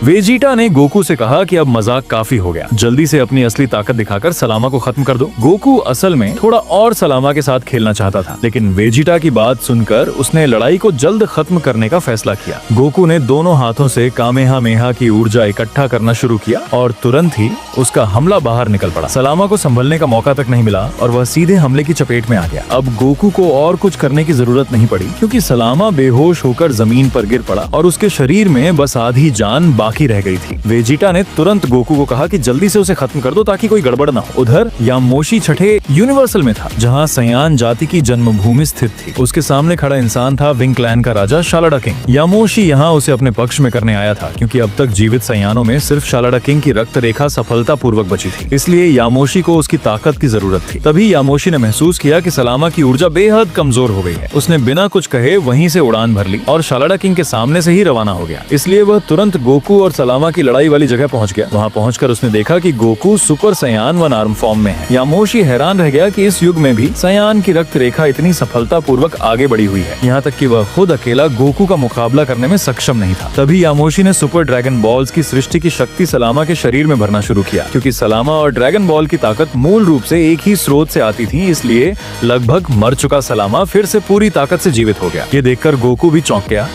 Vegeta ने Goku से कहा कि अब मजाक काफी हो गया, जल्दी से अपनी असली ताकत दिखाकर सलामा को खत्म कर दो। गोकू असल में थोड़ा और सलामा के साथ खेलना चाहता था, लेकिन वेजिटा की बात सुनकर उसने लड़ाई को जल्द खत्म करने का फैसला किया। गोकू ने दोनों हाथों से कामेहामेहा की ऊर्जा इकट्ठा करना शुरू किया और तुरंत ही उसका हमला बाहर निकल पड़ा। सलामा को संभलने का मौका तक नहीं मिला और वह सीधे हमले की चपेट में आ गया। अब गोकू को और कुछ करने की जरूरत नहीं पड़ी, क्योंकि सलामा बेहोश होकर जमीन पर गिर पड़ा और उसके शरीर में बस आधी जान बाकी रह गई थी। वेजिटा ने तुरंत गोकू को कहा कि जल्दी से उसे खत्म कर दो ताकि कोई गड़बड़ ना हो। उधर यामोशी छठे यूनिवर्सल में था, जहाँ सयान जाति की जन्मभूमि स्थित थी। उसके सामने खड़ा इंसान था विंग क्लैन का राजा शालाडा किंग। यामोशी यहाँ उसे अपने पक्ष में करने आया था, क्योंकि अब तक जीवित सयानों में सिर्फ शालाडा किंग की रक्त रेखा सफलता पूर्वक बची थी, इसलिए यामोशी को उसकी ताकत की जरूरत थी। तभी यामोशी ने महसूस किया कि सलामा की ऊर्जा बेहद कमजोर हो गई है। उसने बिना कुछ कहे वहीं से उड़ान भर ली और शालाडा किंग के सामने से ही रवाना हो गया। इसलिए वह तुरंत गोकू और सलामा की लड़ाई वाली जगह पहुंच गया। वहां पहुंचकर उसने देखा कि गोकू सुपर सयान 1 आर्म फॉर्म में है। यामोशी हैरान रह गया कि इस युग में भी सयान की रक्त रेखा इतनी सफलता पूर्वक आगे बढ़ी हुई है, यहाँ तक कि वह खुद अकेला गोकू का मुकाबला करने में सक्षम नहीं था। तभी यामोशी ने सुपर ड्रैगन बॉल्स की सृष्टि की शक्ति सलामा के शरीर में भरना शुरू किया। क्योंकि सलामा और ड्रैगन बॉल की ताकत मूल रूप से एक ही स्रोत से आती थी, इसलिए लगभग मर चुका सलामा फिर से पूरी ताकत से जीवित हो गया। ये देखकर गोकू भी चौंक गया।